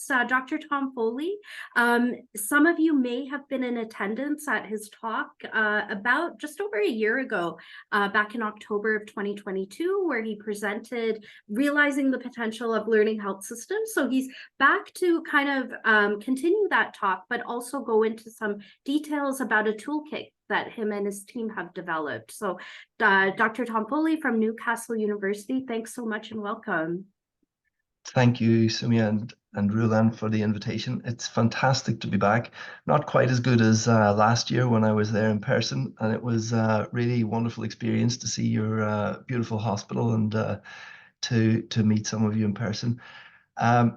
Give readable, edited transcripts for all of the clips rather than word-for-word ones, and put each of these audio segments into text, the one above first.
It's Dr. Tom Foley. Some of you may have been in attendance at his talk about just over a year ago, back in October of 2022, where he presented realizing the potential of learning health systems. So he's back to kind of continue that talk, but also go into some details about a toolkit that him and his team have developed. So Dr. Tom Foley from Newcastle University, thanks so much and welcome. Thank you, Sumia and Rulan, for the invitation. It's fantastic to be back. Not quite as good as last year when I was there in person, and it was a really wonderful experience to see your beautiful hospital and to meet some of you in person. I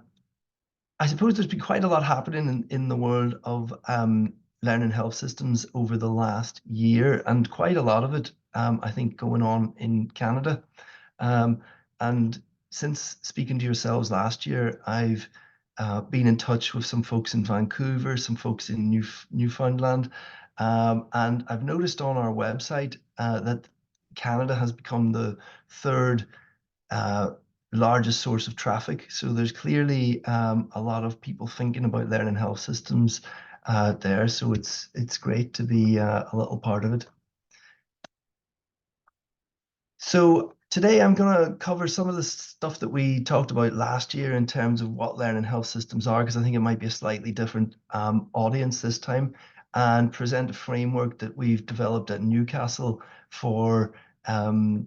suppose there's been quite a lot happening in the world of learning health systems over the last year, and quite a lot of it, I think, going on in Canada. And since speaking to yourselves last year, I've been in touch with some folks in Vancouver, some folks in Newfoundland, and I've noticed on our website that Canada has become the third largest source of traffic. So there's clearly a lot of people thinking about learning health systems there. So it's great to be a little part of it. So today I'm going to cover some of the stuff that we talked about last year in terms of what learning health systems are, because I think it might be a slightly different audience this time, and present a framework that we've developed at Newcastle for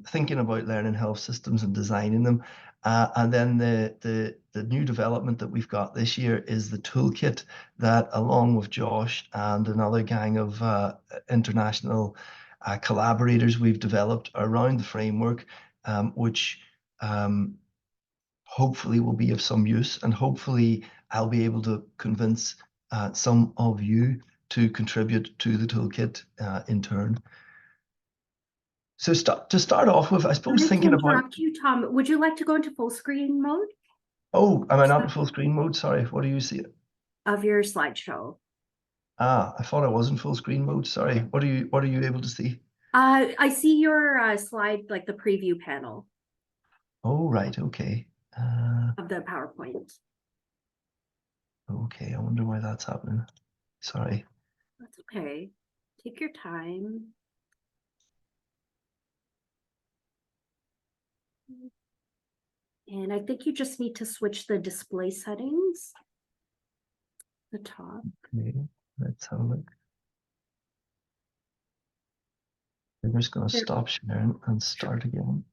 thinking about learning health systems and designing them. And then the new development that we've got this year is the toolkit that, along with Josh and another gang of international collaborators, we've developed around the framework, which hopefully will be of some use, and hopefully I'll be able to convince some of you to contribute to the toolkit in turn. So to start off with, I suppose thinking about... interrupt you, Tom. Would you like to go into full screen mode? Oh, am I not in full screen mode? Sorry, what do you see? Of your slideshow. Ah, I thought I was in full screen mode. Sorry. What are you able to see? I see your slide, like the preview panel. Oh, right. Okay. Of the PowerPoint. Okay, I wonder why that's happening. Sorry. That's okay. Take your time. And I think you just need to switch the display settings. The top. Okay, let's have a look. I'm just going to stop sharing and start again.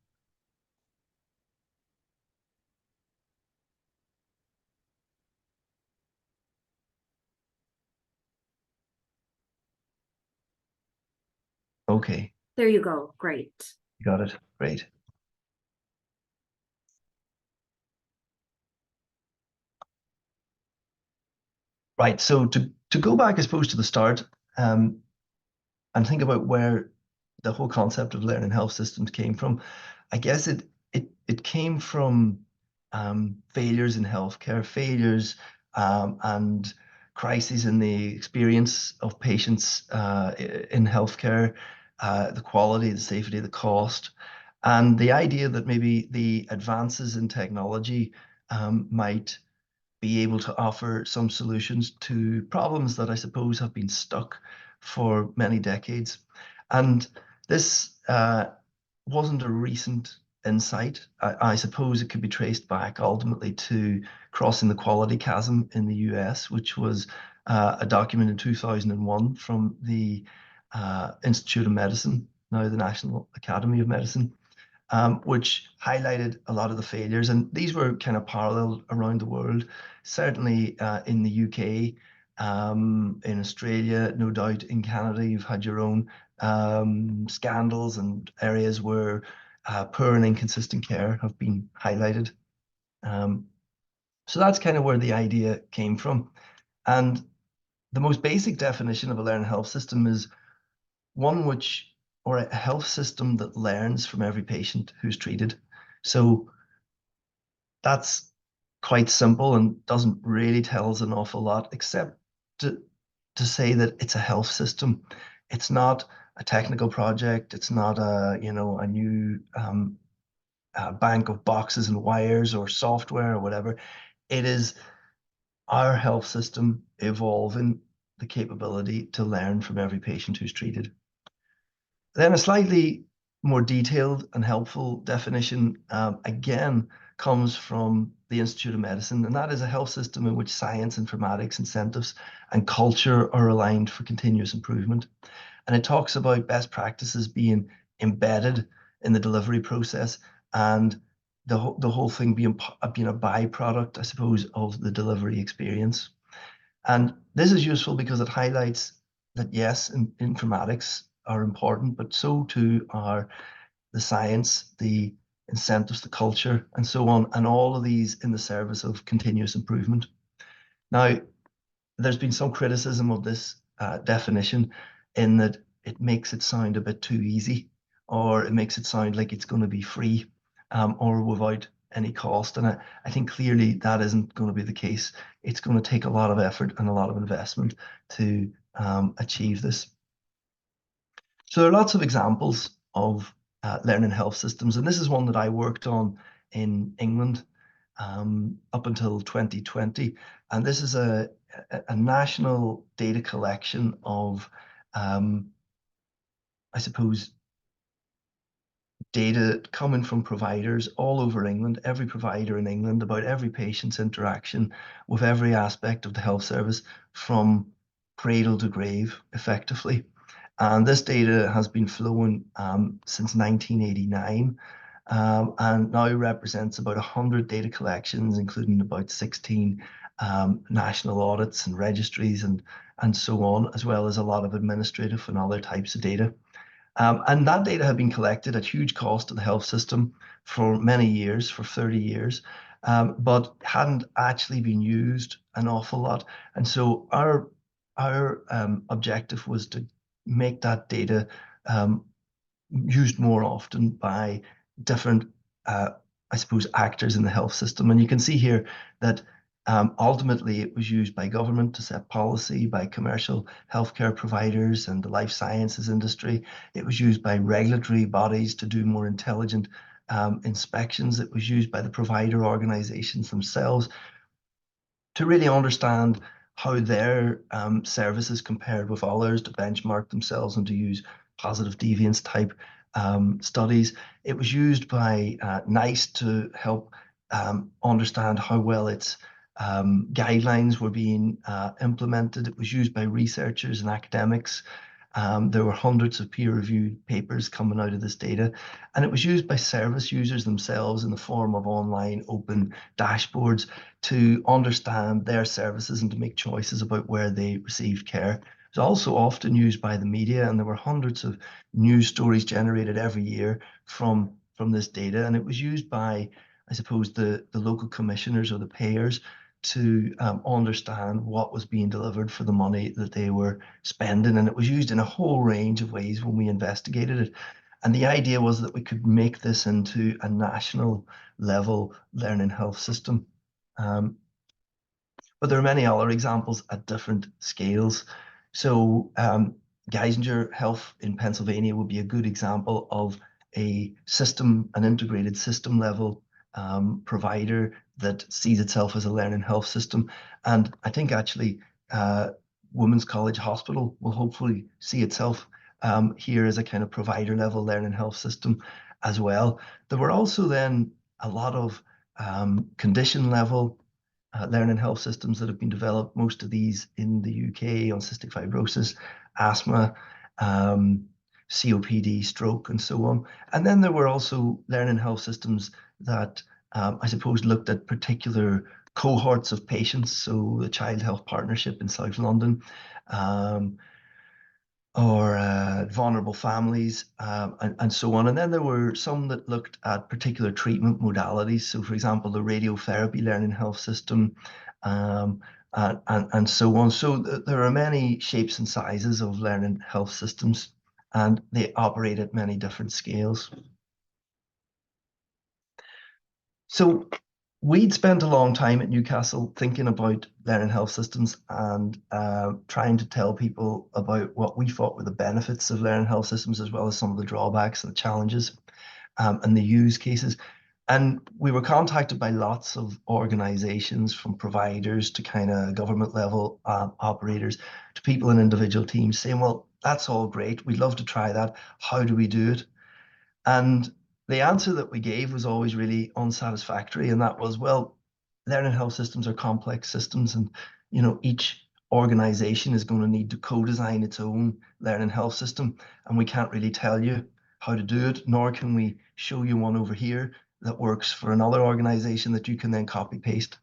Okay. There you go. Great. You got it. Great. Right. So to go back, I suppose, to the start, and think about where the whole concept of learning health systems came from, I guess it came from failures in healthcare, failures and crises in the experience of patients in healthcare, the quality, the safety, the cost, and the idea that maybe the advances in technology might be able to offer some solutions to problems that I suppose have been stuck for many decades. And this wasn't a recent insight. I suppose it could be traced back ultimately to Crossing the Quality Chasm in the US, which was a document in 2001 from the Institute of Medicine, now the National Academy of Medicine, which highlighted a lot of the failures. And these were kind of parallel around the world, certainly in the UK, in Australia, no doubt in Canada, you've had your own scandals and areas where poor and inconsistent care have been highlighted. So that's kind of where the idea came from. And the most basic definition of a learning health system is one which, or a health system that learns from every patient who's treated. So that's quite simple and doesn't really tell us an awful lot, except to say that it's a health system. It's not a technical project. It's not a new bank of boxes and wires or software or whatever. It is our health system evolving the capability to learn from every patient who's treated. Then a slightly more detailed and helpful definition, again, comes from the Institute of Medicine, and that is a health system in which science, informatics, incentives, and culture are aligned for continuous improvement. And it talks about best practices being embedded in the delivery process, and the whole thing being a byproduct, I suppose, of the delivery experience. And this is useful because it highlights that yes, informatics are important, but so too are the science, the incentives, the culture, and so on, and all of these in the service of continuous improvement. Now, there's been some criticism of this definition in that it makes it sound a bit too easy, or it makes it sound like it's going to be free or without any cost. And I think clearly that isn't going to be the case. It's going to take a lot of effort and a lot of investment to achieve this. So there are lots of examples of learning health systems, and this is one that I worked on in England up until 2020. And this is a national data collection of, I suppose, data coming from providers all over England, every provider in England, about every patient's interaction with every aspect of the health service from cradle to grave, effectively. And this data has been flowing since 1989 and now represents about 100 data collections, including about 16 national audits and registries and so on, as well as a lot of administrative and other types of data. And that data had been collected at huge cost to the health system for many years, for 30 years, but hadn't actually been used an awful lot. And so our objective was to make that data used more often by different, I suppose, actors in the health system. And you can see here that ultimately it was used by government to set policy, by commercial healthcare providers and the life sciences industry. It was used by regulatory bodies to do more intelligent inspections. It was used by the provider organizations themselves to really understand how their services compared with others, to benchmark themselves and to use positive deviance type studies. It was used by NICE to help understand how well its guidelines were being implemented. It was used by researchers and academics. There were hundreds of peer-reviewed papers coming out of this data, and it was used by service users themselves in the form of online open dashboards to understand their services and to make choices about where they received care. It's also often used by the media, and there were hundreds of news stories generated every year from this data, and it was used by, I suppose, the local commissioners or the payers to understand what was being delivered for the money that they were spending. And it was used in a whole range of ways when we investigated it. And the idea was that we could make this into a national level learning health system. But there are many other examples at different scales. So Geisinger Health in Pennsylvania would be a good example of a system, an integrated system level provider that sees itself as a learning health system. And I think actually Women's College Hospital will hopefully see itself here as a kind of provider level learning health system as well. There were also then a lot of condition level learning health systems that have been developed, most of these in the UK, on cystic fibrosis, asthma, COPD, stroke, and so on. And then there were also learning health systems that I suppose looked at particular cohorts of patients. So the Child Health Partnership in South London, or vulnerable families, and so on. And then there were some that looked at particular treatment modalities. So for example, the radiotherapy learning health system, and so on. So there are many shapes and sizes of learning health systems, and they operate at many different scales. So we'd spent a long time at Newcastle thinking about learning health systems and trying to tell people about what we thought were the benefits of learning health systems, as well as some of the drawbacks and the challenges and the use cases. And we were contacted by lots of organizations, from providers to kind of government level operators to people in individual teams, saying, well, that's all great. We'd love to try that. How do we do it? And the answer that we gave was always really unsatisfactory. And that was, well, learning health systems are complex systems. And, each organization is going to need to co-design its own learning health system. And we can't really tell you how to do it, nor can we show you one over here that works for another organization that you can then copy paste.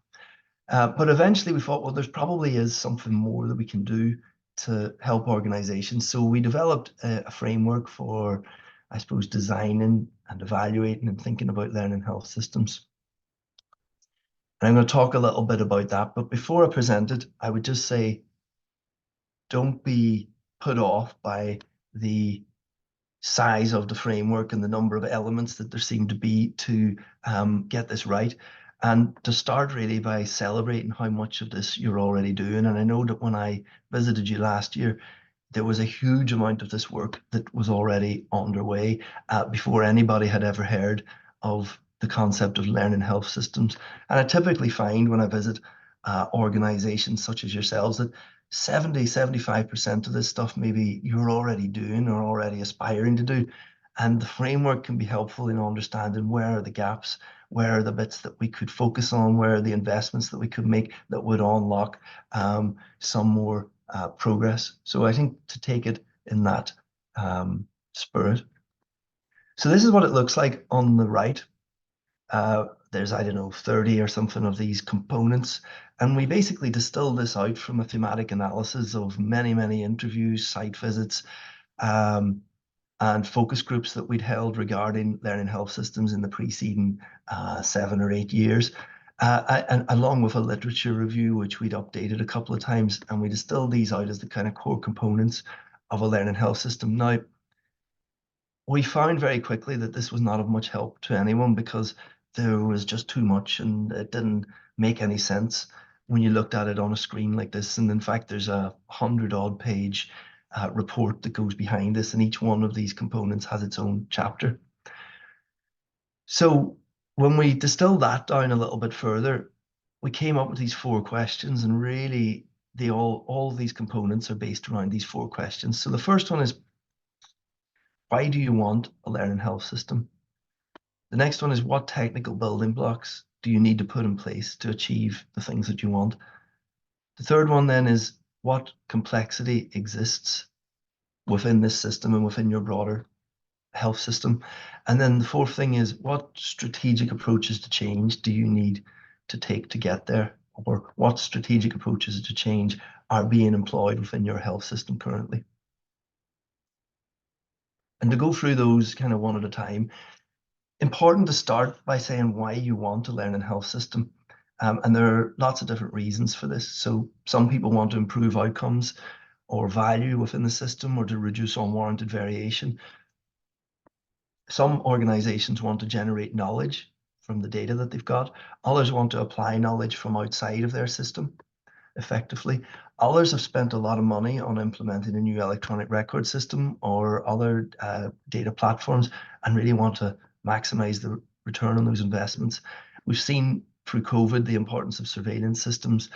But eventually we thought, well, there's probably is something more that we can do to help organizations. So we developed a framework for, I suppose, designing and evaluating and thinking about learning health systems. And I'm going to talk a little bit about that. But before I present it, I would just say, don't be put off by the size of the framework and the number of elements that there seem to be to get this right. And to start really by celebrating how much of this you're already doing. And I know that when I visited you last year, there was a huge amount of this work that was already underway before anybody had ever heard of the concept of learning health systems. And I typically find when I visit organizations such as yourselves that 75% of this stuff maybe you're already doing or already aspiring to do. And the framework can be helpful in understanding where are the gaps, where are the bits that we could focus on, where are the investments that we could make that would unlock some more progress. So I think to take it in that spirit. So this is what it looks like on the right. There's, I don't know, 30 or something of these components. And we basically distilled this out from a thematic analysis of many, many interviews, site visits, and focus groups that we'd held regarding learning health systems in the preceding 7 or 8 years. And along with a literature review, which we'd updated a couple of times, and we distilled these out as the kind of core components of a learning health system. Now, we found very quickly that this was not of much help to anyone because there was just too much and it didn't make any sense when you looked at it on a screen like this. And in fact, there's a 100-odd page report that goes behind this, and each one of these components has its own chapter. So when we distilled that down a little bit further, we came up with these 4 questions, and really all of these components are based around these 4 questions. So the first one is, why do you want a learning health system? The next one is, what technical building blocks do you need to put in place to achieve the things that you want? The third one then is, what complexity exists within this system and within your broader health system? And then the fourth thing is, what strategic approaches to change do you need to take to get there? Or what strategic approaches to change are being employed within your health system currently? And to go through those kind of one at a time, important to start by saying why you want to learn in health system. And there are lots of different reasons for this. So some people want to improve outcomes or value within the system, or to reduce unwarranted variation. Some organizations want to generate knowledge from the data that they've got. Others want to apply knowledge from outside of their system effectively. Others have spent a lot of money on implementing a new electronic record system or other data platforms and really want to maximize the return on those investments. We've seen through COVID the importance of surveillance systems.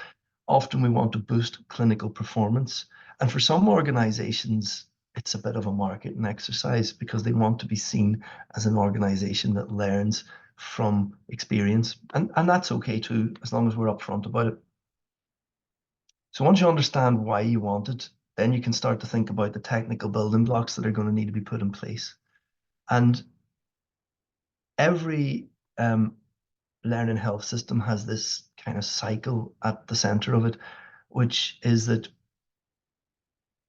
Often we want to boost clinical performance. And for some organizations, it's a bit of a marketing exercise because they want to be seen as an organization that learns from experience. And that's okay too, as long as we're upfront about it. So once you understand why you want it, then you can start to think about the technical building blocks that are going to need to be put in place. And every learning health system has this kind of cycle at the center of it, which is that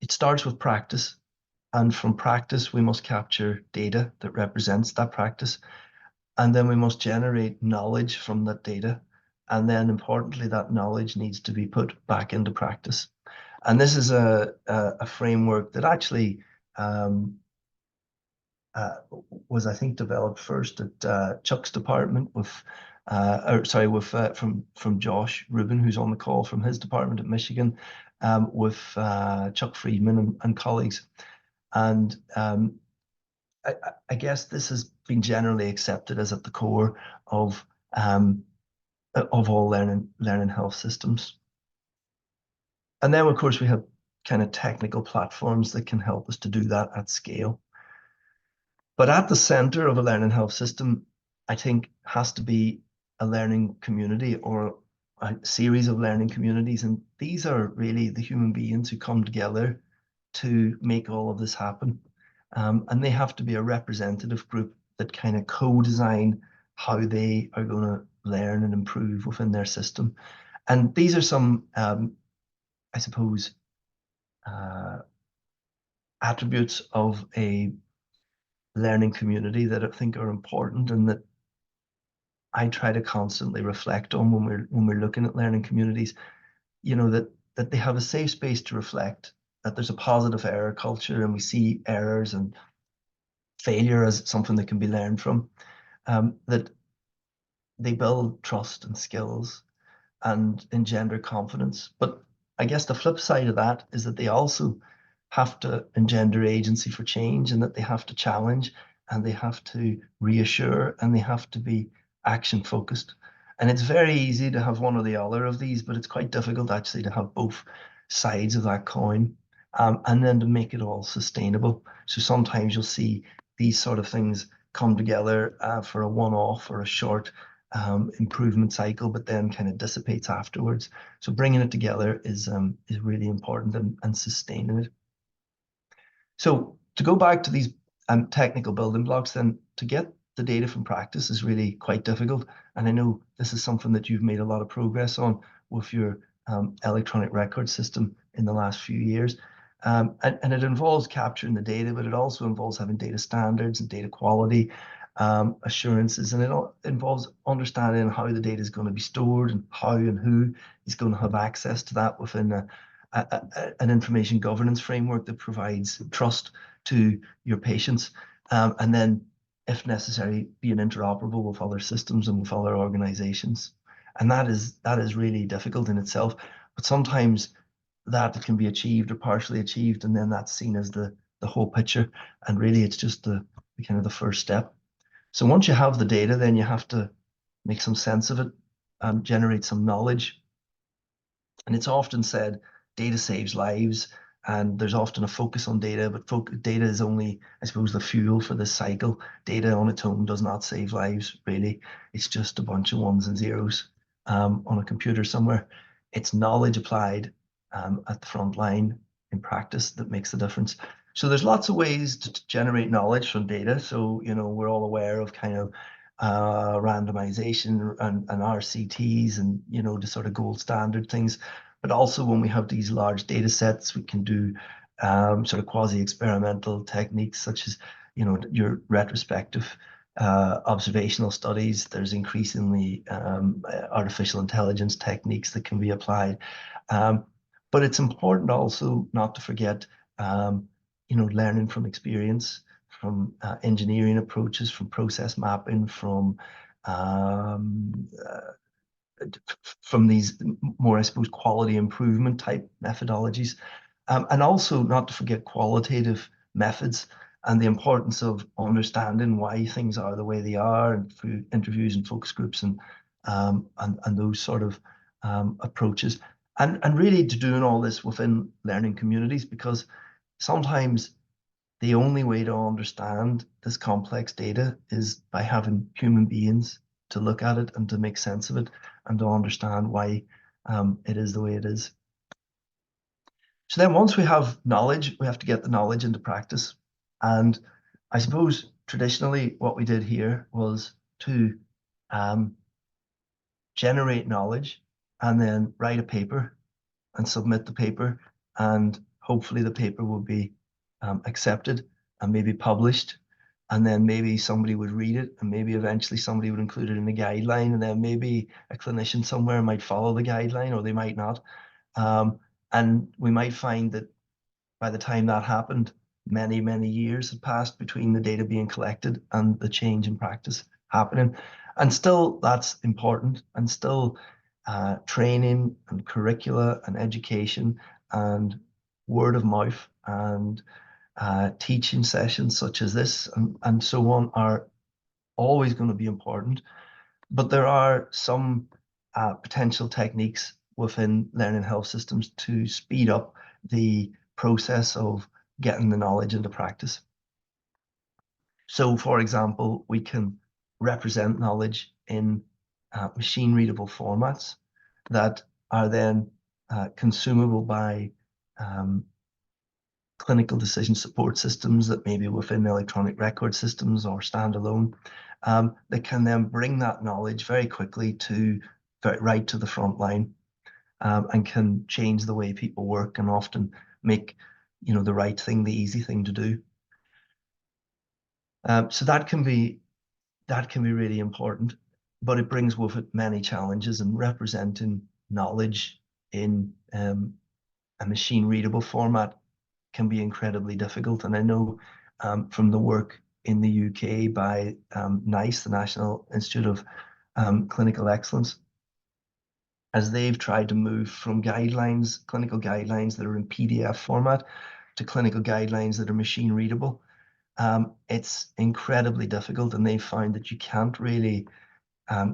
it starts with practice. And from practice, we must capture data that represents that practice. And then we must generate knowledge from that data. And then importantly, that knowledge needs to be put back into practice. And this is a framework that actually was, I think, developed first at Chuck's department with, from Josh Rubin, who's on the call from his department at Michigan, with Chuck Friedman and colleagues. And I guess this has been generally accepted as at the core um, of all learning health systems. And then, of course, we have kind of technical platforms that can help us to do that at scale. But at the center of a learning health system, I think, has to be a learning community or a series of learning communities. And these are really the human beings who come together to make all of this happen. And they have to be a representative group that kind of co-design how they are going to learn and improve within their system. And these are some, I suppose, uh, attributes of a learning community that I think are important and that I try to constantly reflect on when we're looking at learning communities. You know, that they have a safe space to reflect, that there's a positive error culture, and we see errors and failure as something that can be learned from. That they build trust and skills and engender confidence. But I guess the flip side of that is that they also have to engender agency for change, and that they have to challenge, and they have to reassure, and they have to be action focused. And it's very easy to have one or the other of these, but it's quite difficult actually to have both sides of that coin, and then to make it all sustainable. So sometimes you'll see these sort of things come together for a one-off or a short improvement cycle, but then kind of dissipates afterwards. So bringing it together is really important, and sustaining it. So to go back to these technical building blocks, then to get the data from practice is really quite difficult. And I know this is something that you've made a lot of progress on with your electronic record system in the last few years. And it involves capturing the data, but it also involves having data standards and data quality assurances, and it involves understanding how the data is going to be stored and how and who is going to have access to that within an information governance framework that provides trust to your patients, and then, if necessary, being interoperable with other systems and with other organizations. And that is really difficult in itself, but sometimes that can be achieved or partially achieved, and then that's seen as the whole picture. And really, it's just the kind of the first step. So once you have the data, then you have to make some sense of it, generate some knowledge. And it's often said data saves lives, and there's often a focus on data, but data is only, I suppose, the fuel for this cycle. Data on its own does not save lives, really. It's just a bunch of ones and zeros on a computer somewhere. It's knowledge applied at the front line in practice that makes the difference. So there's lots of ways to generate knowledge from data. So, you know, we're all aware of kind of randomization and RCTs and, you know, the sort of gold standard things. But also when we have these large data sets, we can do sort of quasi-experimental techniques such as, you know, your retrospective observational studies. There's increasingly artificial intelligence techniques that can be applied. But it's important also not to forget, you know, learning from experience, from engineering approaches, from process mapping, from these more, I suppose, quality improvement type methodologies. And also not to forget qualitative methods and the importance of understanding why things are the way they are, and through interviews and focus groups and those sort of approaches. And really to doing all this within learning communities, because sometimes the only way to understand this complex data is by having human beings to look at it and to make sense of it and to understand why it is the way it is. So then once we have knowledge, we have to get the knowledge into practice. And I suppose traditionally what we did here was to generate knowledge and then write a paper and submit the paper, and hopefully the paper will be accepted and maybe published, and then maybe somebody would read it, and maybe eventually somebody would include it in the guideline, and then maybe a clinician somewhere might follow the guideline, or they might not. And we might find that by the time that happened, many, many years had passed between the data being collected and the change in practice happening. And still, that's important, and still training and curricula and education and word of mouth and teaching sessions such as this and so on are always going to be important. But there are some potential techniques within learning health systems to speed up the process of getting the knowledge into practice. So, for example, we can represent knowledge in machine readable formats that are then consumable by clinical decision support systems that may be within electronic record systems or standalone, that can then bring that knowledge very quickly right to the front line, and can change the way people work and often make the right thing the easy thing to do. So that can be really important, but it brings with it many challenges, and representing knowledge in a machine readable format can be incredibly difficult. And I know from the work in the UK by NICE, the National Institute of Clinical Excellence, as they've tried to move from guidelines, clinical guidelines that are in PDF format, to clinical guidelines that are machine readable. It's incredibly difficult, and they found that you can't really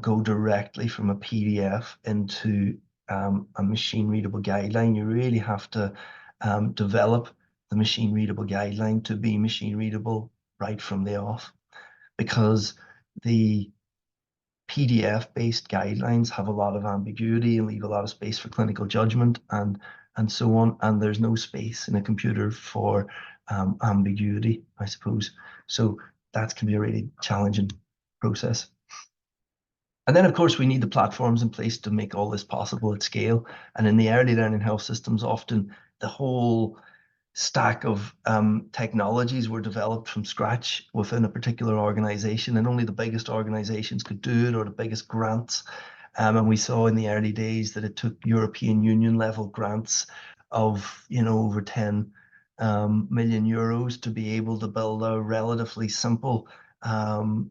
go directly from a PDF into a machine readable guideline. You really have to develop the machine readable guideline to be machine readable right from the off, because the PDF based guidelines have a lot of ambiguity and leave a lot of space for clinical judgment and so on, and there's no space in a computer for ambiguity, I suppose. So that can be a really challenging process. And then, of course, we need the platforms in place to make all this possible at scale. And in the early learning health systems, often the whole stack of technologies were developed from scratch within a particular organization, and only the biggest organizations could do it, or the biggest grants. And we saw in the early days that it took European Union level grants of over 10 million euros to be able to build a relatively simple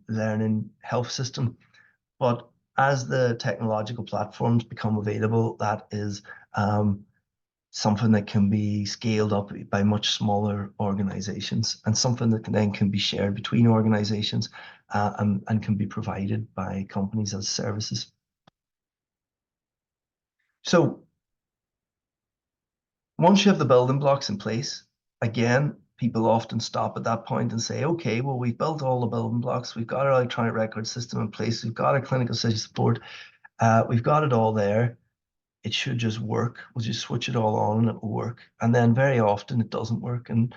learning health system. But as the technological platforms become available, that is something that can be scaled up by much smaller organizations, and something that then can be shared between organizations and can be provided by companies as services. So once you have the building blocks in place, again, people often stop at that point and say, okay, well, we've built all the building blocks. We've got our electronic record system in place. We've got our clinical decision support. We've got it all there. It should just work. We'll just switch it all on and it will work. And then very often it doesn't work. And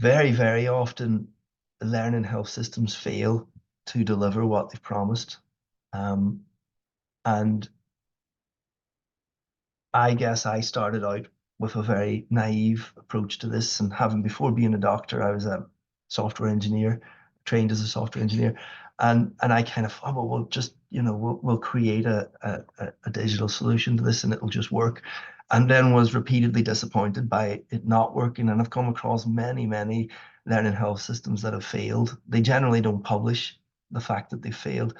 very, very often the learning health systems fail to deliver what they've promised. And I guess I started out with a very naive approach to this, and before being a doctor, I was a software engineer, trained as a software engineer, and I kind of thought, well, we'll just we'll create a digital solution to this and it'll just work, and then was repeatedly disappointed by it not working. And I've come across many learning health systems that have failed. They generally don't publish the fact that they failed,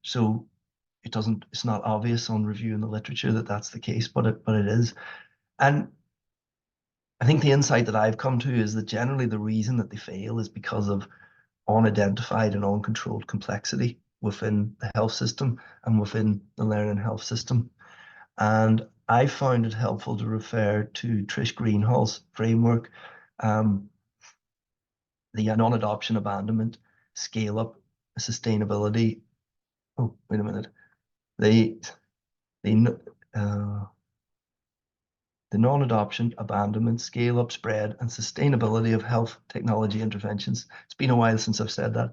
so it's not obvious on reviewing the literature that that's the case, but it is. And I think the insight that I've come to is that generally the reason that they fail is because of unidentified and uncontrolled complexity within the health system and within the learning health system. And I found it helpful to refer to Trish Greenhall's framework, the non-adoption, abandonment, scale up, sustainability. Oh, wait a minute. The non-adoption, abandonment, scale-up, spread, and sustainability of health technology interventions. It's been a while since I've said that.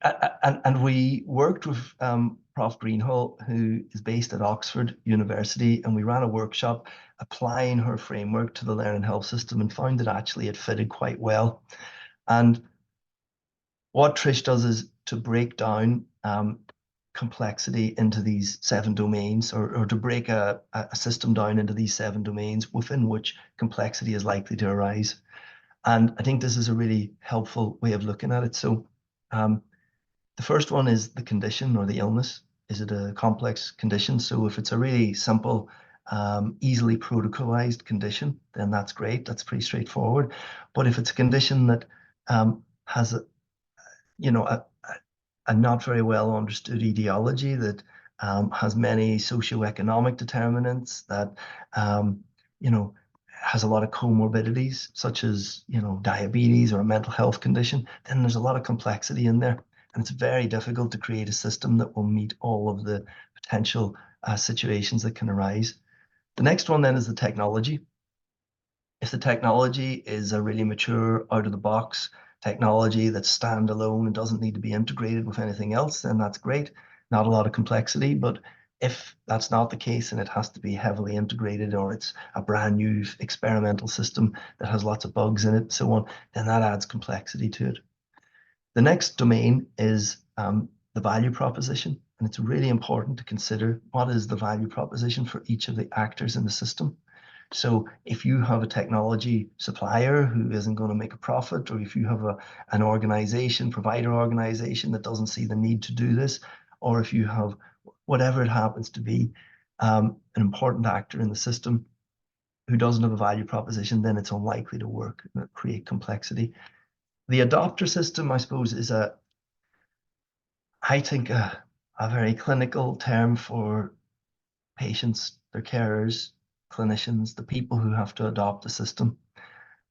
And we worked with Prof. Greenhall, who is based at Oxford University, and we ran a workshop applying her framework to the learning health system and found that actually it fitted quite well. And what Trish does is to break down complexity into these 7 domains, or to break a system down into these 7 domains within which complexity is likely to arise. And I think this is a really helpful way of looking at it. So the first one is the condition or the illness. Is it a complex condition? So if it's a really simple easily protocolized condition, then that's great. That's pretty straightforward. But if it's a condition that has a, a not very well understood etiology, that has many socioeconomic determinants, that has a lot of comorbidities, such as diabetes or a mental health condition, then there's a lot of complexity in there. And it's very difficult to create a system that will meet all of the potential situations that can arise. The next one then is the technology. If the technology is a really mature, out of the box technology that's standalone and doesn't need to be integrated with anything else, then that's great. Not a lot of complexity. But if that's not the case and it has to be heavily integrated, or it's a brand new experimental system that has lots of bugs in it, so on, then that adds complexity to it. The next domain is the value proposition. And it's really important to consider what is the value proposition for each of the actors in the system. So if you have a technology supplier who isn't going to make a profit, or if you have an organization, provider organization that doesn't see the need to do this, or if you have whatever it happens to be, an important actor in the system who doesn't have a value proposition, then it's unlikely to work and create complexity. The adopter system, I suppose, is I think a very clinical term for patients, their carers, clinicians, the people who have to adopt the system.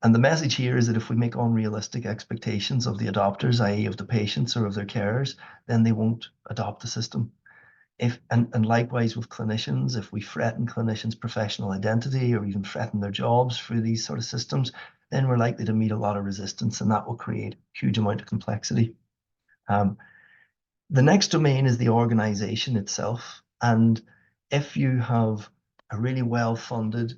And the message here is that if we make unrealistic expectations of the adopters, i.e. of the patients or of their carers, then they won't adopt the system. And likewise with clinicians, if we threaten clinicians' professional identity or even threaten their jobs through these sort of systems, then we're likely to meet a lot of resistance, and that will create a huge amount of complexity. The next domain is the organization itself. And if you have a really well-funded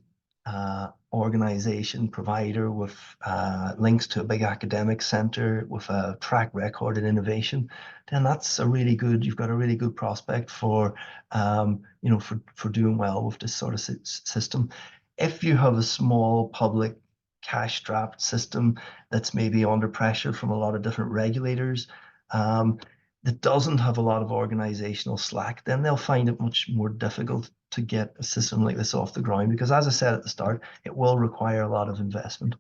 organization provider with links to a big academic center with a track record in innovation, then that's you've got a really good prospect for doing well with this sort of system. If you have a small public cash-strapped system that's maybe under pressure from a lot of different regulators, that doesn't have a lot of organizational slack, then they'll find it much more difficult to get a system like this off the ground, because as I said at the start, it will require a lot of investment.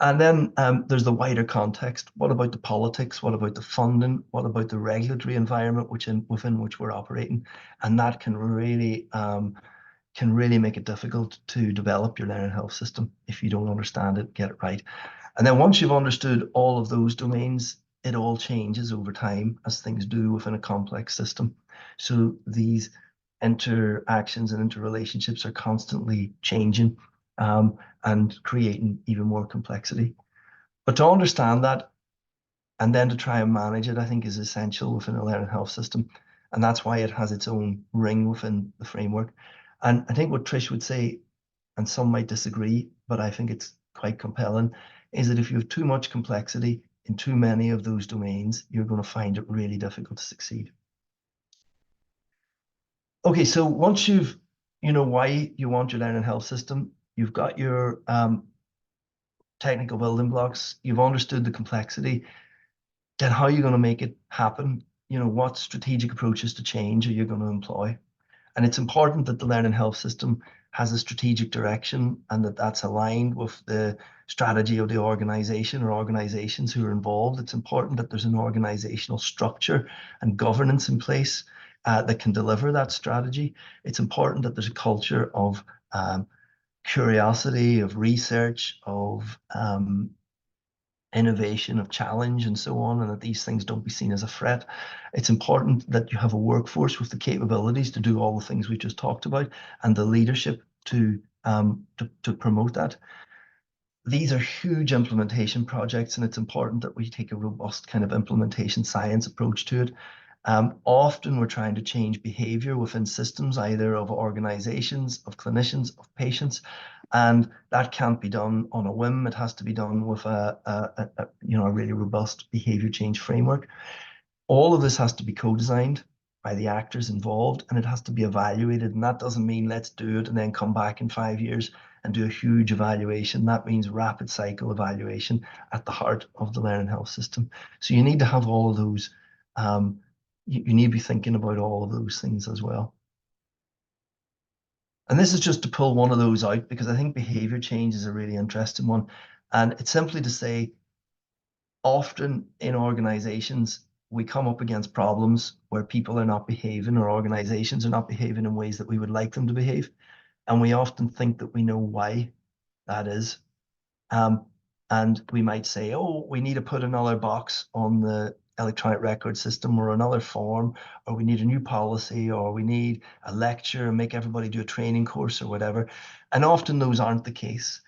And then there's the wider context. What about the politics? What about the funding? What about the regulatory environment within which we're operating? And that can really make it difficult to develop your learning health system if you don't understand it, get it right. And then once you've understood all of those domains, it all changes over time, as things do within a complex system. So these interactions and interrelationships are constantly changing and creating even more complexity. But to understand that and then to try and manage it, I think is essential within a learning health system. And that's why it has its own ring within the framework. And I think what Trish would say, and some might disagree, but I think it's quite compelling, is that if you have too much complexity in too many of those domains, you're going to find it really difficult to succeed. Okay, so once you've, why you want your learning health system, you've got your technical building blocks, you've understood the complexity, then how are you going to make it happen? What strategic approaches to change are you going to employ? And it's important that the learning health system has a strategic direction, and that's aligned with the strategy of the organization or organizations who are involved. It's important that there's an organizational structure and governance in place that can deliver that strategy. It's important that there's a culture of curiosity, of research, of innovation, of challenge, and so on, and that these things don't be seen as a threat. It's important that you have a workforce with the capabilities to do all the things we just talked about, and the leadership to promote that. These are huge implementation projects, and it's important that we take a robust kind of implementation science approach to it. Often we're trying to change behavior within systems, either of organizations, of clinicians, of patients, and that can't be done on a whim. It has to be done with a really robust behavior change framework. All of this has to be co-designed by the actors involved, and it has to be evaluated. And that doesn't mean let's do it and then come back in 5 years and do a huge evaluation. That means rapid cycle evaluation at the heart of the learning health system. So you need to have all of those. You need to be thinking about all of those things as well. And this is just to pull one of those out because I think behavior change is a really interesting one. And it's simply to say, often in organizations, we come up against problems where people are not behaving or organizations are not behaving in ways that we would like them to behave. And we often think that we know why that is. Um, and we might say, oh, we need to put another box on the electronic record system or another form, or we need a new policy, or we need a lecture and make everybody do a training course or whatever. And often those aren't the case.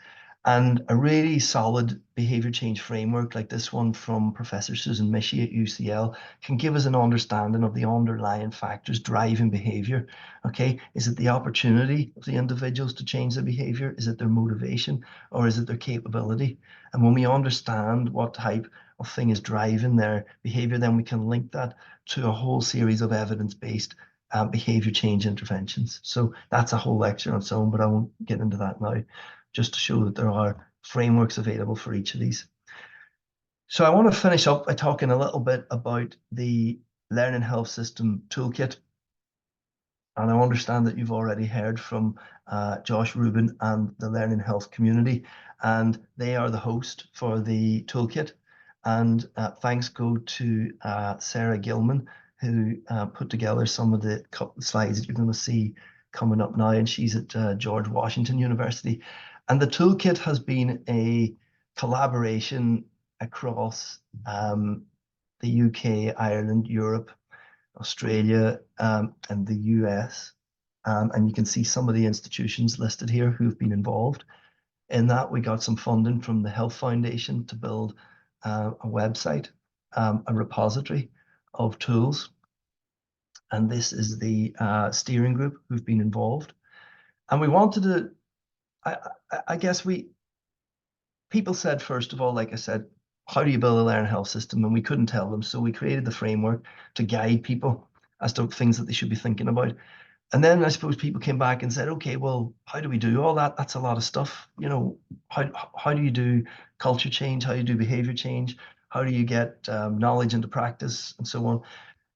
And a really solid behavior change framework like this one from Professor Susan Mishi at UCL can give us an understanding of the underlying factors driving behavior. Okay, is it the opportunity of the individuals to change their behavior? Is it their motivation, or is it their capability? And when we understand what type of thing is driving their behavior, then we can link that to a whole series of evidence-based behavior change interventions. So that's a whole lecture on its own, but I won't get into that now, just to show that there are frameworks available for each of these. So I want to finish up by talking a little bit about the Learning Health System Toolkit. And I understand that you've already heard from Josh Rubin and the Learning Health community, and they are the host for the toolkit. And thanks go to Sarah Gilman, who put together some of the slides that you're going to see coming up now, and she's at George Washington University. And the toolkit has been a collaboration across the UK, Ireland, Europe, Australia, and the US. And you can see some of the institutions listed here who've been involved. In that, we got some funding from the Health Foundation to build a website, a repository of tools. And this is the steering group who've been involved. And we wanted to, I guess people said, first of all, like I said, how do you build a learning health system? And we couldn't tell them. So we created the framework to guide people as to things that they should be thinking about. And then I suppose people came back and said, okay, well, how do we do all that? That's a lot of stuff. You know, how do you do culture change? How do you do behavior change? How do you get knowledge into practice and so on?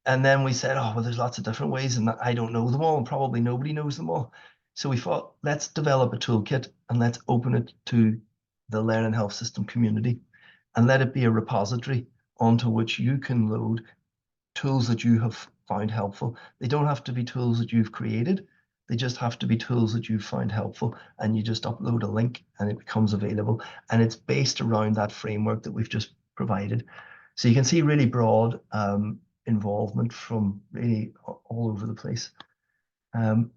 And then we said, oh, well, there's lots of different ways and I don't know them all and probably nobody knows them all. So we thought, let's develop a toolkit and let's open it to the Learning Health System community and let it be a repository onto which you can load tools that you have found helpful. They don't have to be tools that you've created. They just have to be tools that you've found helpful, and you just upload a link and it becomes available. And it's based around that framework that we've just provided. So you can see really broad involvement from really all over the place. And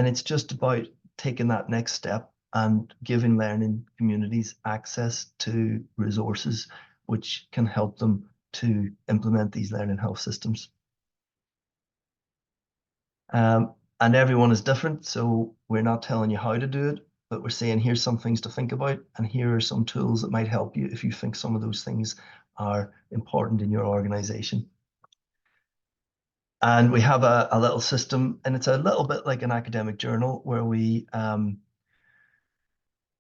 it's just about taking that next step and giving learning communities access to resources which can help them to implement these learning health systems. And everyone is different, so we're not telling you how to do it, but we're saying here's some things to think about, and here are some tools that might help you if you think some of those things are important in your organization. And we have a little system, and it's a little bit like an academic journal where we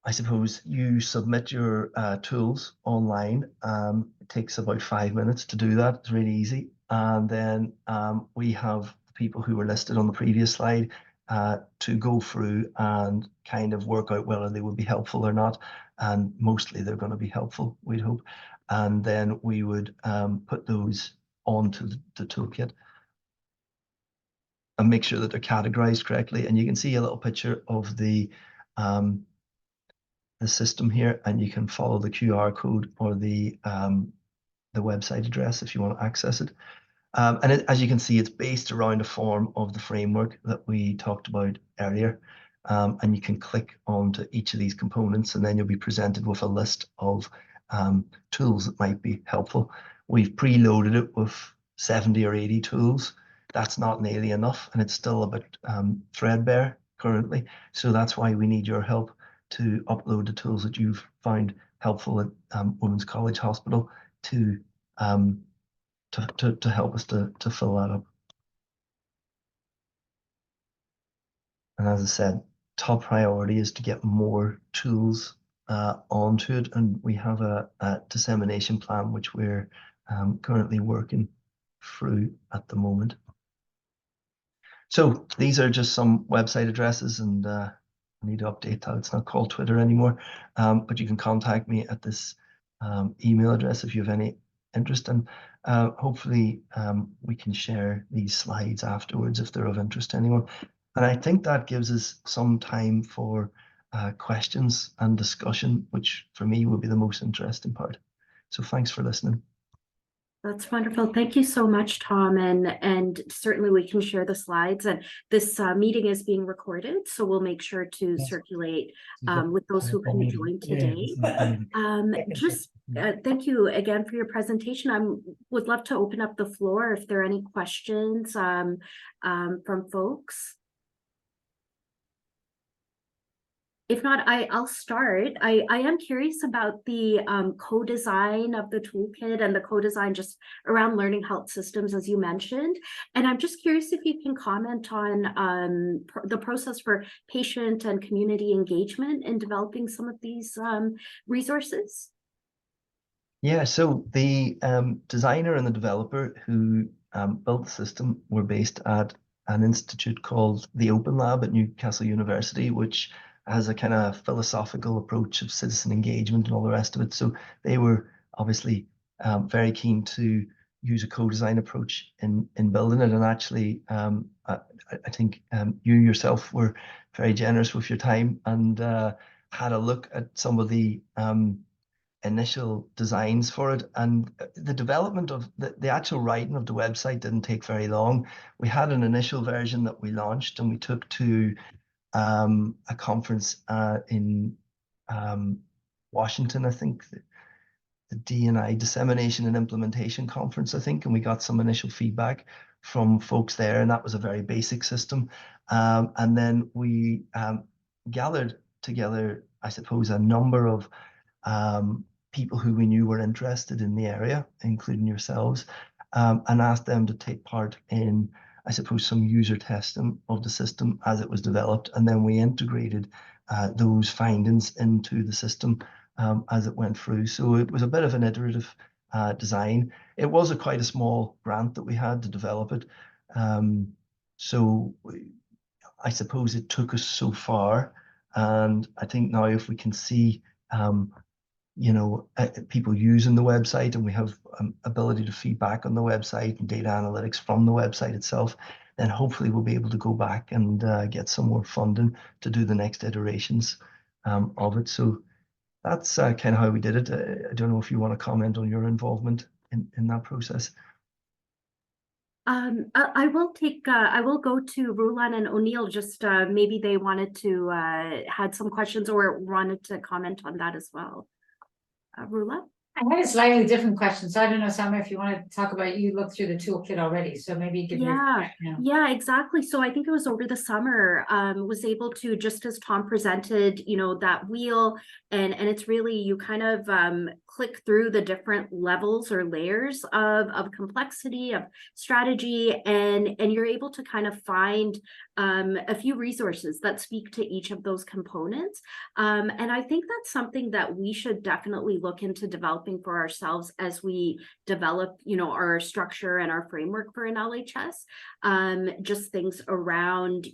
I suppose you submit your tools online. It takes about 5 minutes to do that. It's really easy. And then we have people who were listed on the previous slide to go through and kind of work out whether they would be helpful or not. And mostly they're going to be helpful, we'd hope. And then we would put those onto the toolkit and make sure that they're categorized correctly. And you can see a little picture of the system here, and you can follow the QR code or the website address if you want to access it. And as you can see, it's based around a form of the framework that we talked about earlier. And you can click onto each of these components, and then you'll be presented with a list of tools that might be helpful. We've preloaded it with 70 or 80 tools. That's not nearly enough, and it's still a bit threadbare currently. So that's why we need your help to upload the tools that you've found helpful at Women's College Hospital to help us to fill that up. And as I said, top priority is to get more tools onto it, and we have a dissemination plan which we're currently working through at the moment. So these are just some website addresses, and I need to update that. It's not called Twitter anymore. But you can contact me at this email address if you have any interest. And hopefully we can share these slides afterwards if they're of interest to anyone. And I think that gives us some time for questions and discussion, which for me will be the most interesting part. So thanks for listening. That's wonderful. Thank you so much, Tom. And certainly we can share the slides. And this meeting is being recorded, so we'll make sure to circulate with those who can join today. Thank you again for your presentation. I would love to open up the floor if there are any questions from folks. If not, I'll start. I am curious about the co-design of the toolkit and the co-design just around learning health systems, as you mentioned. And I'm just curious if you can comment on the process for patient and community engagement in developing some of these resources. Yeah, so the designer and the developer who built the system were based at an institute called the Open Lab at Newcastle University, which has a kind of philosophical approach of citizen engagement and all the rest of it. So they were obviously very keen to use a co-design approach in building it. And actually, I think you yourself were very generous with your time and had a look at some of the initial designs for it, and the development of the actual writing of the website didn't take very long. We had an initial version that we launched and we took to a conference in Washington, I think, the D&I Dissemination and Implementation Conference, I think, and we got some initial feedback from folks there, and that was a very basic system. And then we gathered together, I suppose, a number of people who we knew were interested in the area, including yourselves, and asked them to take part in, I suppose, some user testing of the system as it was developed. And then we integrated those findings into the system as it went through. So it was a bit of an iterative design. It was quite a small grant that we had to develop it. So I suppose it took us so far. And I think now if we can see people using the website, and we have ability to feedback on the website and data analytics from the website itself, then hopefully we'll be able to go back and get some more funding to do the next iterations of it. So that's kind of how we did it. I don't know if you want to comment on your involvement in that process. I will go to Rulan and O'Neill, just maybe they wanted to had some questions or wanted to comment on that as well. Rula? I had a slightly different question, so I don't know, Summer, if you want to talk about, you looked through the toolkit already, so maybe give yeah, exactly. So I think it was over the summer, was able to, just as Tom presented, that wheel, and it's really, you kind of click through the different levels or layers of complexity, of strategy, and you're able to kind of find a few resources that speak to each of those components. And I think that's something that we should definitely look into developing for ourselves as we develop, our structure and our framework for an LHS. Just things around,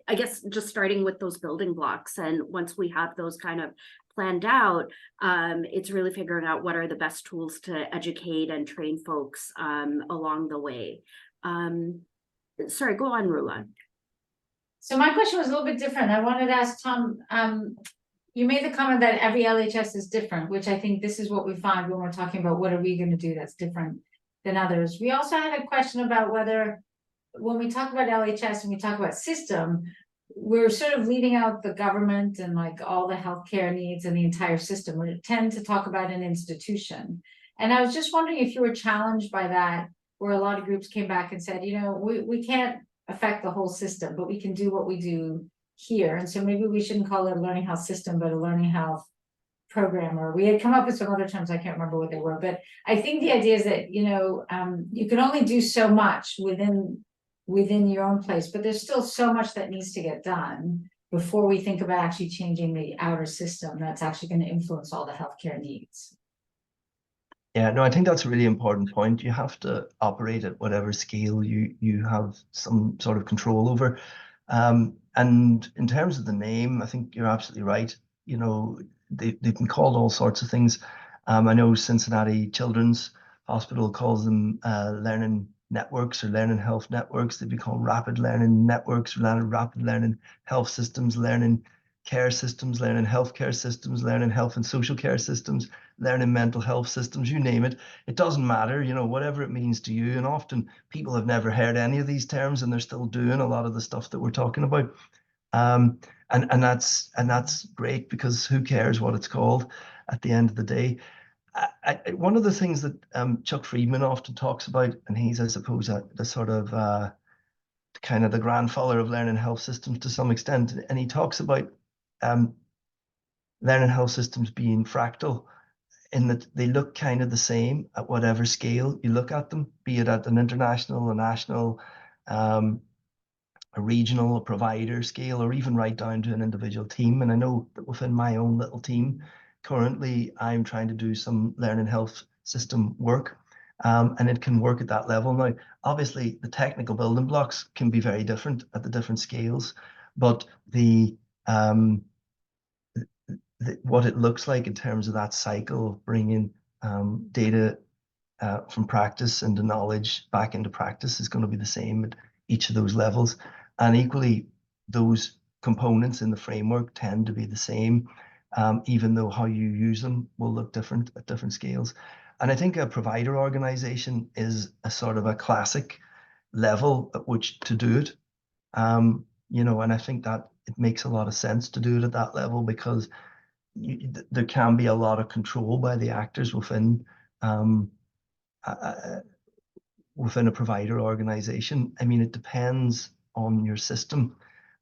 I guess just starting with those building blocks. And once we have those kind of planned out, it's really figuring out what are the best tools to educate and train folks along the way. Sorry, go on, Rula. So my question was a little bit different. I wanted to ask Tom, you made the comment that every LHS is different, which I think this is what we find when we're talking about what are we going to do that's different than others. We also had a question about whether, when we talk about LHS and we talk about system, we're sort of leaving out the government and like all the healthcare needs and the entire system. We tend to talk about an institution. And I was just wondering if you were challenged by that, where a lot of groups came back and said, we can't affect the whole system, but we can do what we do here. And so maybe we shouldn't call it a learning health system, but a learning health program. Or we had come up with some other terms, I can't remember what they were, but I think the idea is that, you can only do so much within your own place, but there's still so much that needs to get done before we think about actually changing the outer system that's actually going to influence all the healthcare needs. Yeah, no, I think that's a really important point. You have to operate at whatever scale you have some sort of control over. And in terms of the name, I think you're absolutely right. You know, they've been called all sorts of things. I know Cincinnati Children's Hospital calls them learning networks or learning health networks. They've been called rapid learning networks, rapid learning health systems, learning care systems, learning healthcare systems, learning health and social care systems, learning mental health systems, you name it. It doesn't matter, you know, whatever it means to you. And often people have never heard any of these terms and they're still doing a lot of the stuff that we're talking about. Um, and that's great, because who cares what it's called at the end of the day. One of the things that Chuck Friedman often talks about, and he's, I suppose, the sort of kind of the grandfather of learning health systems to some extent, and he talks about um, learning health systems being fractal, in that they look kind of the same at whatever scale you look at them, be it at an international, a national, um, a regional, a provider scale, or even right down to an individual team. And I know that within my own little team, currently I'm trying to do some learning health system work, and it can work at that level. Now, obviously, the technical building blocks can be very different at the different scales, but what it looks like in terms of that cycle of bringing data from practice into knowledge back into practice is going to be the same at each of those levels. And equally, those components in the framework tend to be the same, even though how you use them will look different at different scales. And I think a provider organization is a sort of a classic level at which to do it. You know, and I think that it makes a lot of sense to do it at that level, because there can be a lot of control by the actors um, within a provider organization. I mean, it depends on your system.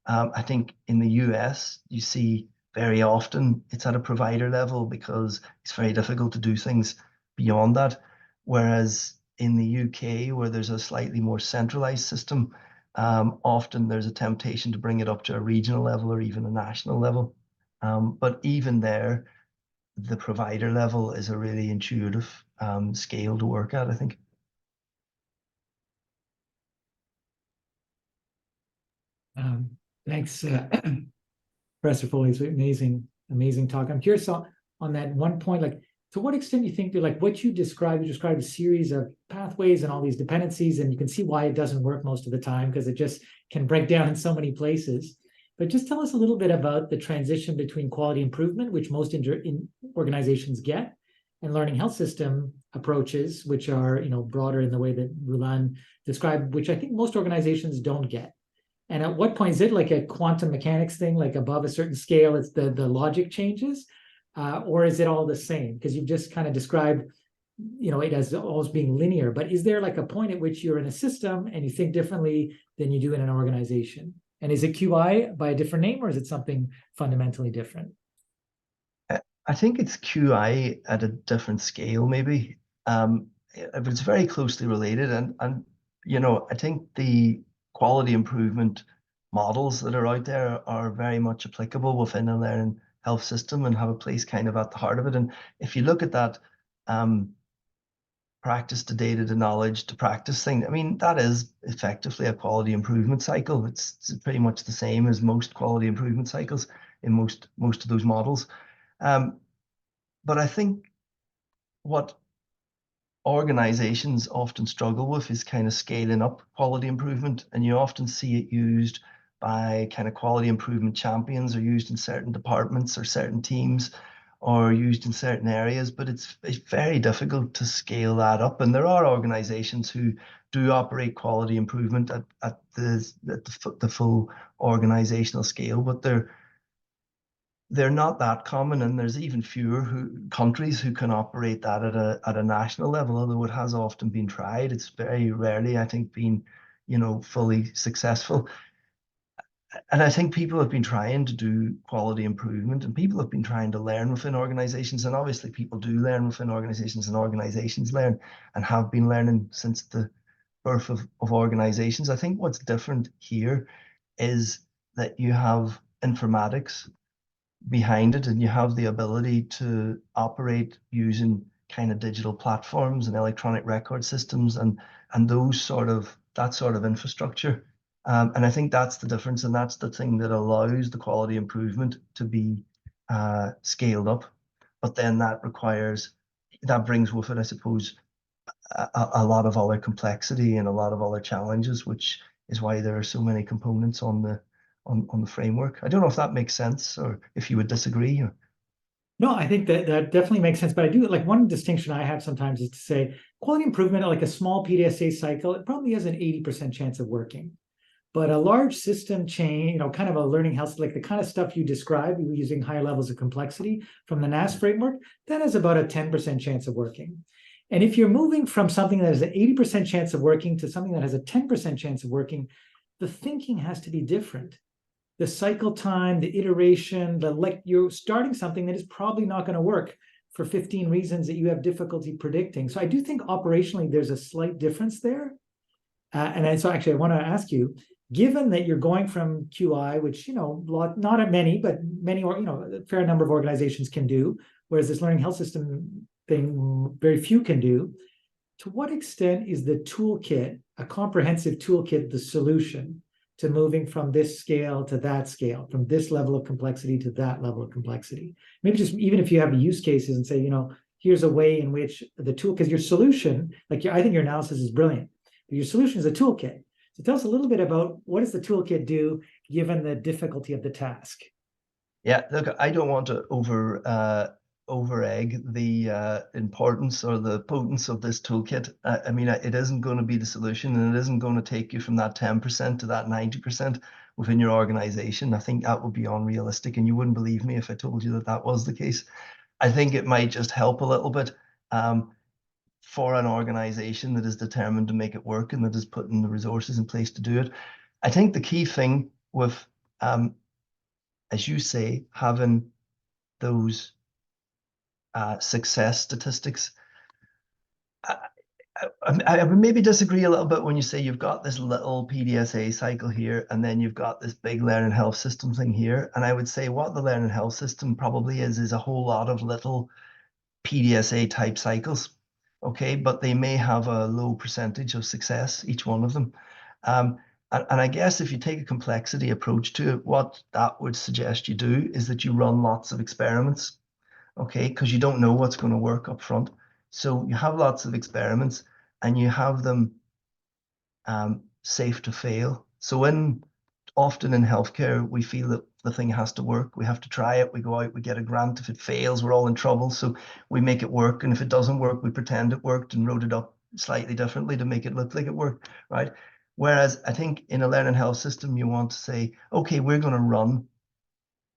I think in the US, you see very often it's at a provider level, because it's very difficult to do things beyond that. Whereas in the UK, where there's a slightly more centralized system, often there's a temptation to bring it up to a regional level or even a national level. But even there, the provider level is a really intuitive scale to work at, I think. Thanks, Professor Foley. It's amazing talk. I'm curious on that one point, like, to what extent you think that, like, what you described a series of pathways and all these dependencies, and you can see why it doesn't work most of the time, because it just can break down in so many places. But just tell us a little bit about the transition between quality improvement, which most organizations get, and learning health system approaches, which are, broader in the way that Rulan described, which I think most organizations don't get. And at what point is it like a quantum mechanics thing, like above a certain scale, it's the logic changes, or is it all the same? Because you've just kind of described, it as always being linear. But is there like a point at which you're in a system and you think differently than you do in an organization? And is it QI by a different name, or is it something fundamentally different? I think it's QI at a different scale, maybe. But it's very closely related, and I think the quality improvement models that are out there are very much applicable within a learning health system and have a place kind of at the heart of it. And if you look at that practice to data to knowledge to practice thing, I mean, that is effectively a quality improvement cycle. It's pretty much the same as most quality improvement cycles in most of those models. But I think what organizations often struggle with is kind of scaling up quality improvement, and you often see it used by kind of quality improvement champions, or used in certain departments or certain teams, or used in certain areas, but it's very difficult to scale that up. And there are organizations who do operate quality improvement at the full organizational scale, but they're not that common, and there's even fewer countries who can operate that at a national level, although it has often been tried. It's very rarely, I think, been, fully successful. And I think people have been trying to do quality improvement, and people have been trying to learn within organizations, and obviously people do learn within organizations, and organizations learn and have been learning since the birth of organizations. I think what's different here is that you have informatics behind it, and you have the ability to operate using kind of digital platforms and electronic record systems and that sort of infrastructure. And I think that's the difference, and that's the thing that allows the quality improvement to be scaled up. But then that brings with it, I suppose, a lot of other complexity and a lot of other challenges, which is why there are so many components on the framework. I don't know if that makes sense or if you would disagree. No, I think that definitely makes sense. But I do like one distinction I have sometimes is to say quality improvement, like a small PDSA cycle, it probably has an 80% chance of working. But a large system chain, kind of a learning health, like the kind of stuff you described using higher levels of complexity from the NAS framework, that has about a 10% chance of working. And if you're moving from something that has an 80% chance of working to something that has a 10% chance of working, the thinking has to be different. The cycle time, the iteration, you're starting something that is probably not going to work for 15 reasons that you have difficulty predicting. So I do think operationally there's a slight difference there. So actually I want to ask you, given that you're going from QI, which, not many, but many, or, a fair number of organizations can do, whereas this learning health system thing, very few can do, to what extent is the toolkit, a comprehensive toolkit, the solution to moving from this scale to that scale, from this level of complexity to that level of complexity? Maybe just even if you have use cases and say, here's a way in which the tool, because your solution, I think your analysis is brilliant, but your solution is a toolkit. So tell us a little bit about what does the toolkit do given the difficulty of the task? Yeah, look, I don't want to over-egg the importance or the potence of this toolkit. I mean, it isn't going to be the solution, and it isn't going to take you from that 10% to that 90% within your organization. I think that would be unrealistic, and you wouldn't believe me if I told you that that was the case. I think it might just help a little bit for an organization that is determined to make it work and that is putting the resources in place to do it. I think the key thing with, as you say, having those success statistics, I would maybe disagree a little bit when you say you've got this little PDSA cycle here and then you've got this big learning health system thing here. And I would say what the learning health system probably is a whole lot of little PDSA type cycles. Okay, but they may have a low percentage of success, each one of them. And I guess if you take a complexity approach to it, what that would suggest you do is that you run lots of experiments, okay, because you don't know what's going to work up front. So you have lots of experiments and you have them safe to fail. So often in healthcare, we feel that the thing has to work. We have to try it. We go out, we get a grant. If it fails, we're all in trouble. So we make it work. And if it doesn't work, we pretend it worked and wrote it up slightly differently to make it look like it worked, right? Whereas I think in a learning health system, you want to say, okay, we're going to run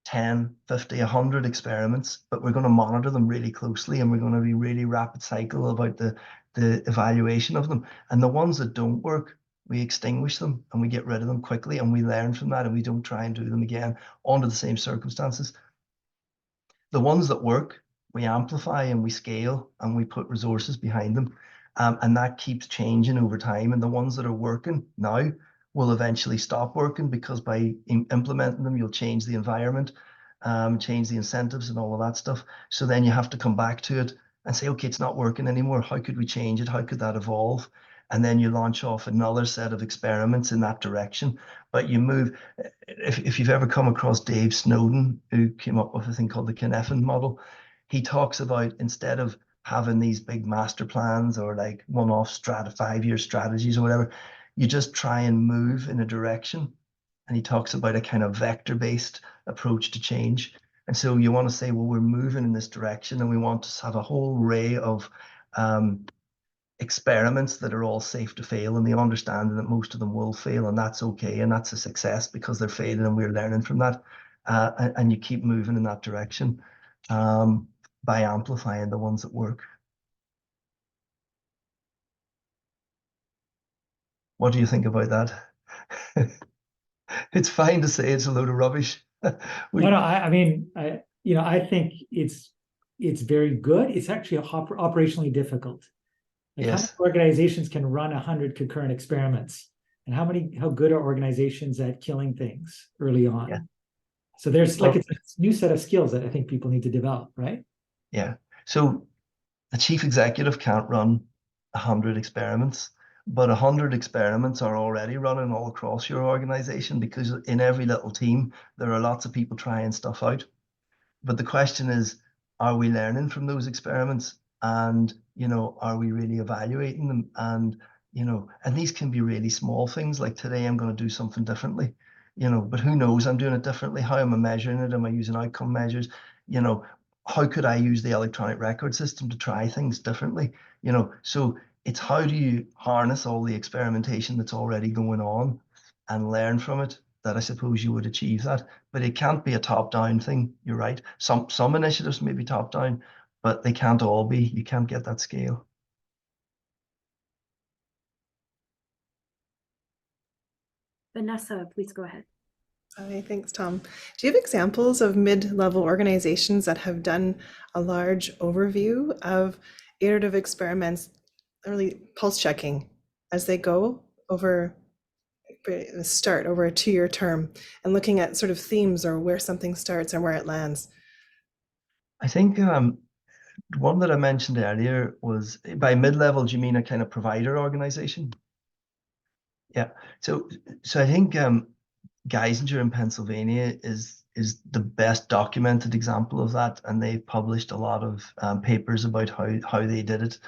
10, 50, 100 experiments, but we're going to monitor them really closely and we're going to be really rapid cycle about the evaluation of them. And the ones that don't work, we extinguish them and we get rid of them quickly and we learn from that and we don't try and do them again under the same circumstances. The ones that work, we amplify and we scale and we put resources behind them. And that keeps changing over time. And the ones that are working now will eventually stop working because by implementing them, you'll change the environment, change the incentives and all of that stuff. So then you have to come back to it and say, okay, it's not working anymore. How could we change it? How could that evolve? And then you launch off another set of experiments in that direction. But you move, if you've ever come across Dave Snowden, who came up with a thing called the Cynefin model, he talks about instead of having these big master plans or like one-off 5-year strategies or whatever, you just try and move in a direction. And he talks about a kind of vector-based approach to change. And so you want to say, well, we're moving in this direction and we want to have a whole array of experiments that are all safe to fail, and the understanding that most of them will fail, and that's okay, and that's a success because they're failing and we're learning from that. And you keep moving in that direction by amplifying the ones that work. What do you think about that? It's fine to say it's a load of rubbish. I mean, I think it's very good. It's actually operationally difficult. Like yes. How many organizations can run 100 concurrent experiments? And how good are organizations at killing things early on? Yeah. So there's it's a new set of skills that I think people need to develop, right? Yeah. So a chief executive can't run 100 experiments, but 100 experiments are already running all across your organization, because in every little team, there are lots of people trying stuff out. But the question is, are we learning from those experiments? And, are we really evaluating them? And, and these can be really small things, like today I'm going to do something differently, but who knows, I'm doing it differently. How am I measuring it? Am I using outcome measures? How could I use the electronic record system to try things differently? So it's how do you harness all the experimentation that's already going on and learn from it, that I suppose you would achieve that. But it can't be a top-down thing. You're right. Some initiatives may be top-down, but they can't all be. You can't get that scale. Vanessa, please go ahead. Hi, thanks, Tom. Do you have examples of mid-level organizations that have done a large overview of iterative experiments, really pulse checking as they go over the start over a 2-year term, and looking at sort of themes or where something starts and where it lands? I think one that I mentioned earlier was, by mid-level, do you mean a kind of provider organization? Yeah. So I think Geisinger in Pennsylvania is the best documented example of that, and they've published a lot of papers about how they did it,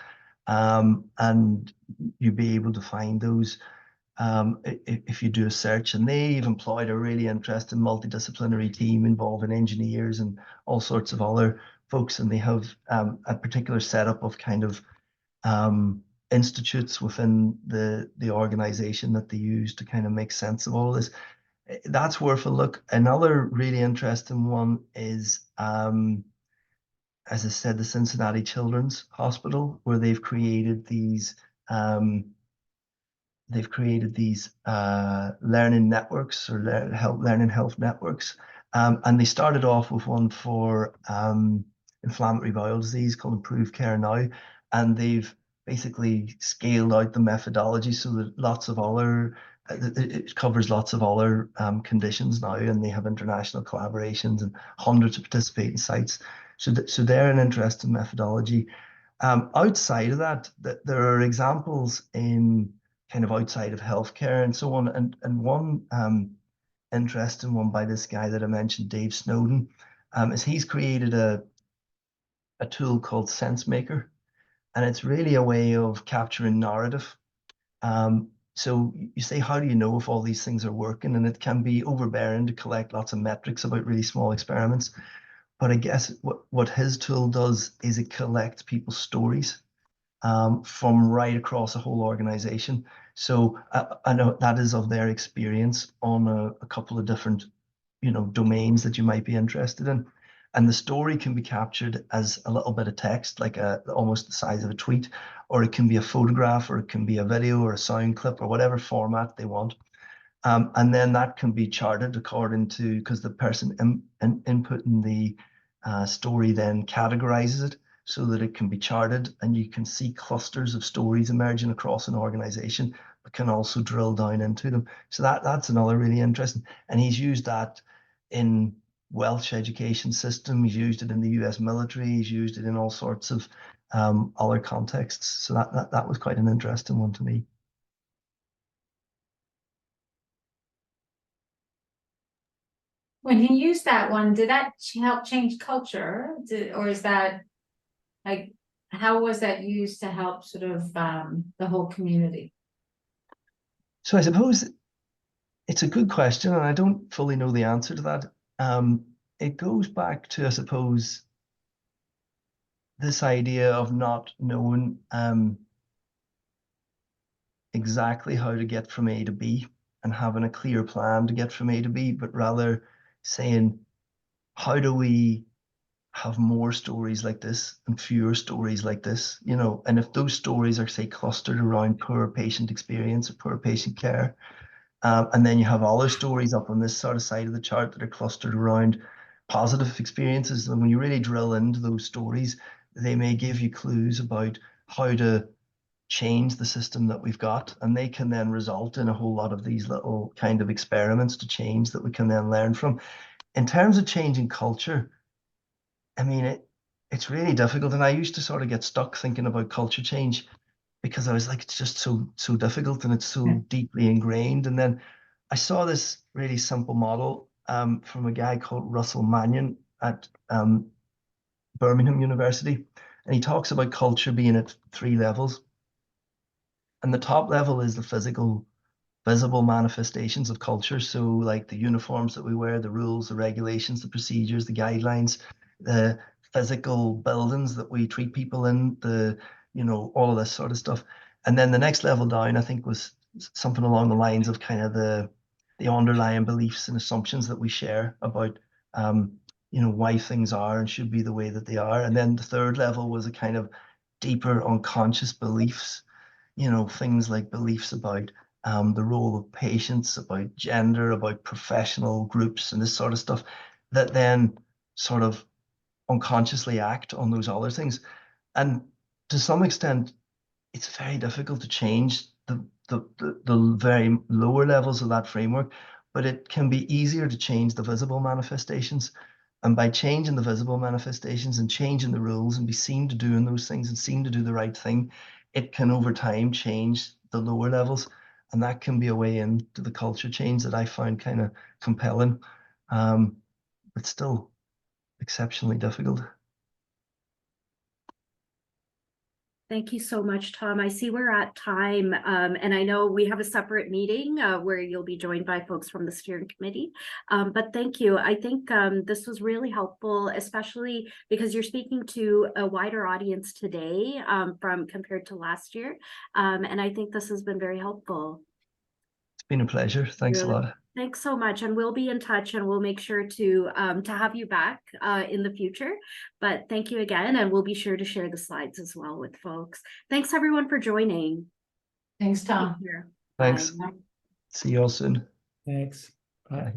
and you'll be able to find those if you do a search. And they've employed a really interesting multidisciplinary team involving engineers and all sorts of other folks, and they have a particular setup of kind of institutes within the organization that they use to kind of make sense of all this. That's worth a look. Another really interesting one is, as I said, the Cincinnati Children's Hospital, where they've created these learning networks, or learning health networks, and they started off with one for inflammatory bowel disease called Improved Care Now, and they've basically scaled out the methodology so that lots of other it covers lots of other conditions now, and they have international collaborations and hundreds of participating sites. So they're an interesting methodology. Outside of that, there are examples in kind of outside of healthcare and so on. And one interesting one by this guy that I mentioned, Dave Snowden, is he's created a tool called SenseMaker, and it's really a way of capturing narrative. So you say, how do you know if all these things are working? And it can be overbearing to collect lots of metrics about really small experiments. But I guess what his tool does is it collects people's stories from right across a whole organization. So I know that is of their experience on a couple of different, domains that you might be interested in. And the story can be captured as a little bit of text, like almost the size of a tweet, or it can be a photograph, or it can be a video or a sound clip, or whatever format they want. And then that can be charted according to, because the person inputting the story then categorizes it so that it can be charted, and you can see clusters of stories emerging across an organization, but can also drill down into them. So that's another really interesting. And he's used that in Welsh education system. He's used it in the US military. He's used it in all sorts of other contexts. So that was quite an interesting one to me. When he used that one, did that help change culture? Or is that, like, how was that used to help sort of the whole community? So I suppose it's a good question, and I don't fully know the answer to that. It goes back to, I suppose, this idea of not knowing exactly how to get from A to B and having a clear plan to get from A to B, but rather saying, how do we have more stories like this and fewer stories like this? And if those stories are, say, clustered around poor patient experience or poor patient care, and then you have other stories up on this sort of side of the chart that are clustered around positive experiences, and when you really drill into those stories, they may give you clues about how to change the system that we've got, and they can then result in a whole lot of these little kind of experiments to change that we can then learn from. In terms of changing culture, I mean, it's really difficult. And I used to sort of get stuck thinking about culture change because I was like, it's just so difficult and it's so deeply ingrained. And then I saw this really simple model from a guy called Russell Mannion at Birmingham University. And he talks about culture being at 3 levels. And the top level is the physical, visible manifestations of culture. So like the uniforms that we wear, the rules, the regulations, the procedures, the guidelines, the physical buildings that we treat people in, all of this sort of stuff. And then the next level down, I think, was something along the lines of kind of the underlying beliefs and assumptions that we share about why things are and should be the way that they are. And then the third level was a kind of deeper unconscious beliefs, things like beliefs about the role of patients, about gender, about professional groups and this sort of stuff that then sort of unconsciously act on those other things. And to some extent, it's very difficult to change the very lower levels of that framework, but it can be easier to change the visible manifestations. And by changing the visible manifestations and changing the rules and be seen to doing those things and seen to do the right thing, it can over time change the lower levels. And that can be a way into the culture change that I found kind of compelling, but still exceptionally difficult. Thank you so much, Tom. I see we're at time, and I know we have a separate meeting where you'll be joined by folks from the steering committee. But thank you. I think this was really helpful, especially because you're speaking to a wider audience today from compared to last year. And I think this has been very helpful. It's been a pleasure. Thanks a lot. Thanks so much, and we'll be in touch, and we'll make sure to have you back in the future. But thank you again, and we'll be sure to share the slides as well with folks. Thanks everyone for joining. Thanks, Tom. Thanks. Bye. See you all soon. Thanks. Bye. Bye.